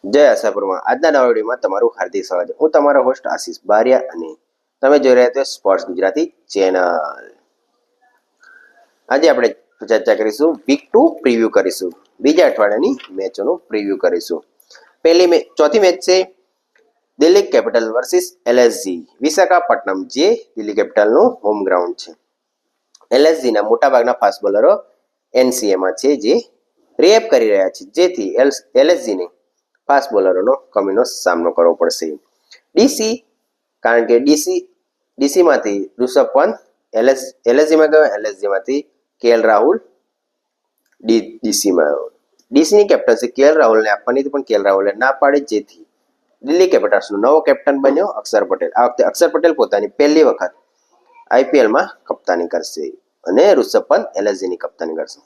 જય આશાપુરમાં આજના નવા વિડીયોમાં તમારું હાર્દિક સ્વાગત છે. હું તમારો હોસ્ટ આશીષ બારિયા અને તમે જોઈ રહ્યા છો સ્પોર્ટ્સ ગુજરાતી ચેનલ. આજે આપણે ચર્ચા કરીશું વીક 2 પ્રીવ્યુ કરીશું. બીજા અઠવાડિયાની મેચોનું પ્રીવ્યુ કરીશું. ચોથી મેચ છે Delhi capital versus LSG Visakhapatnam, જે દિલ્હી કેપિટલનું હોમ ગ્રાઉન્ડ છે. એલએસજીના મોટાભાગના ફાસ્ટ બોલરો એનસીએમાં છે, જે રિએપ કરી રહ્યા છે, જેથી એલએસજીને ફાસ્ટ બોલરોનો કમીનો સામનો કરવો પડશે. ડીસી, કારણ કે ડીસીમાંથી ઋષભ પંત એલએસજીમાં ગયો, એલએસજીમાંથી કેએલ રાહુલ ડીસીની કેપ્ટનસી કેએલ રાહુલને આપવાની હતી, પણ કેએલ રાહુલે ના પાડી, જેથી દિલ્હી કેપિટલ્સનો નવો કેપ્ટન બન્યો અક્ષર પટેલ. આ વખતે અક્ષર પટેલ પોતાની પહેલી વખત આઈપીએલમાં કપ્તાની કરશે અને ઋષભ પંત એલએસજીની કપ્તાની કરશે.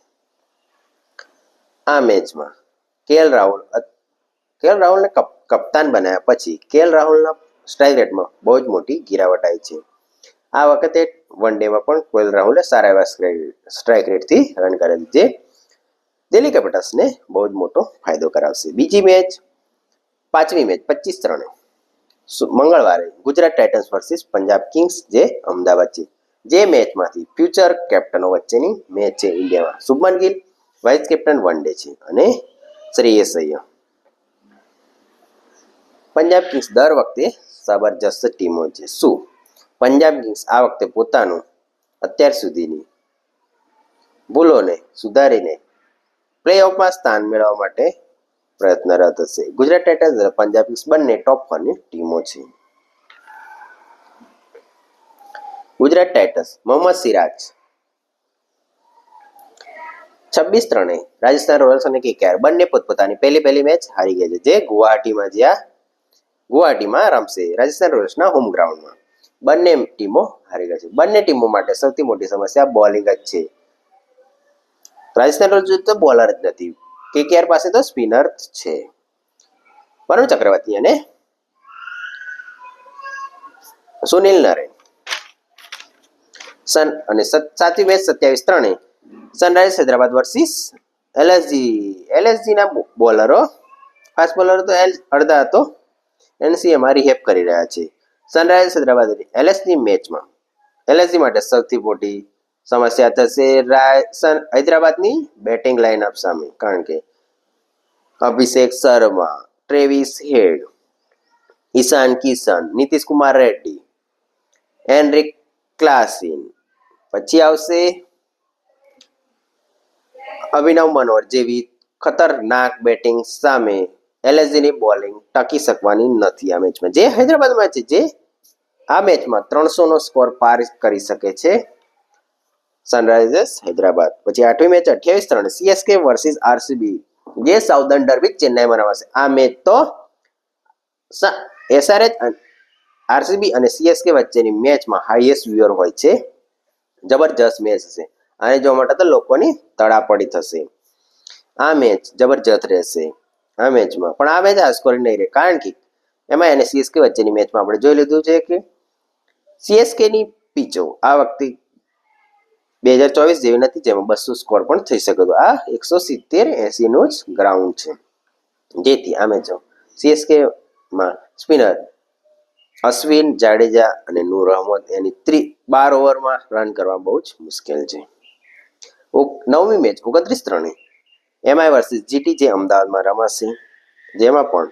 આ મેચમાં કેએલ રાહુલને કપ્તાન બનાવ્યા પછી કેએલ રાહુલના સ્ટ્રાઇક રેટમાં બહુ જ મોટી ગિરાવટ આવી છે. આ વખતે વન ડેમાં પણ કેએલ રાહુલે સારા એવા સ્ટ્રાઇક રેટથી રન કરેલ, જે દિલ્હી કેપિટલ્સને બહુ જ મોટો ફાયદો કરાવશે. પાંચમી મેચ 25 રને મંગળવારે Gujarat Titans versus Punjab Kings, જે અમદાવાદ છે. જે મેચમાંથી ફ્યુચર કેપ્ટનો વચ્ચેની મેચ છે ઇન્ડિયામાં. Shubman Gill vice captain one day છે અને શ્રેયસ અય્યર. પંજાબ કિંગ્સ દર વખતે જબરજસ્ત ટીમો છે. શું પંજાબ કિંગ્સ આ વખતે પોતાનું અત્યાર સુધીની ભૂલોને સુધારીને પ્લેઓફમાં સ્થાન મેળવવા માટે પ્રયત્નરત હશે? ગુજરાત ટાઇટન્સ અને પંજાબ કિંગ્સ બંને ટોપ 4 ની ટીમો છે. ગુજરાત ટાઇટન્સ મોહમ્મદ સિરાજ 26 રને રાજસ્થાન રોયલ્સ અને કેકેઆર બંને પોતપોતાની પહેલી મેચ હારી ગયા છે, જે ગુવાહાટીમાં રમશે રાજસ્થાન રોયલ્સના હોમ ગ્રાઉન્ડમાં. બંને ટીમો હારી ગઈ છે. બંને ટીમો માટે સૌથી મોટી સમસ્યા બોલિંગ જ છે. રાજસ્થાન રોયલ્સ તો બોલર જ નથી, કેકેઆર પાસે તો સ્પિનર છે. વરુણ ચક્રવર્તી અને સુનિલ નરેન. સાતમી મેચ 27 રને સનરાઇઝર્સ હૈદરાબાદ વર્સિસ એલએસજીના ફાસ્ટ બોલરો તો અડધા તો એનસીએમાં રિહેપ કરી રહ્યા છે. સનરાઇઝર્સ હૈદરાબાદ એલએસજી માટે સૌથી મોટી સમસ્યા થશે હૈદરાબાદની બેટિંગ લાઇનઅપ સામે, કારણ કે અભિષેક શર્મા, ટ્રેવિસ હેડ, ઈશાન કિશન, નીતિશ કુમાર રેડ્ડી, એનરિક ક્લાસિન, પછી આવશે અભિનવ મનોહર જેવી ખતરનાક બેટિંગ સામે એલએસજીની બોલિંગ ટકી શકવાની નથી. આ મેચમાં જે હૈદરાબાદમાં છે, જે આ મેચમાં 300 નો સ્કોર પાર કરી શકે છે સનરાઇઝર્સ હૈદરાબાદ. પછી આઠમી મેચ 28 રને સીએસકે વર્સિસ આરસીબી, જે સાઉધર્ન ડર્બી ચેન્નાઈમાં રમાશે. આ મેચ તો એસઆરએચ આરસીબી અને સીએસકે વચ્ચેની મેચમાં હાઈએસ્ટ વ્યુઅર હોય છે. જબરજસ્ત મેચ હશે. આને જોવા માટે તો લોકોની તડાપડી થશે. આ મેચ જબરજસ્ત રહેશે. આ મેચમાં પણ આ મેચ આ સ્કોરિંગ નહીં રહે, કારણ કે એમાં એને સીએસકે વચ્ચેની મેચમાં આપણે જોઈ લીધું છે કે સીએસકેની પીચો આ વખતે 2024 જેવી નથી, જેમાં 200 સ્કોર પણ થઈ શકે. આ 170-80 નું જ ગ્રાઉન્ડ છે, જેથી આ મેચો સીએસકેમાં સ્પિનર અશ્વિન, જાડેજા અને નૂર અહમદ એની 12 ઓવરમાં રન કરવા બહુ જ મુશ્કેલ છે. નવમી મેચ 29 રને એમઆઈ વર્સિસ જીટી, જે અમદાવાદમાં રમાશે, જેમાં પણ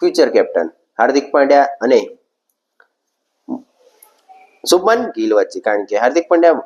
ફ્યુચર કેપ્ટન હાર્દિક પાંડ્યા અને શુભમન ગિલ વચ્ચે, કારણ કે હાર્દિક પાંડ્યા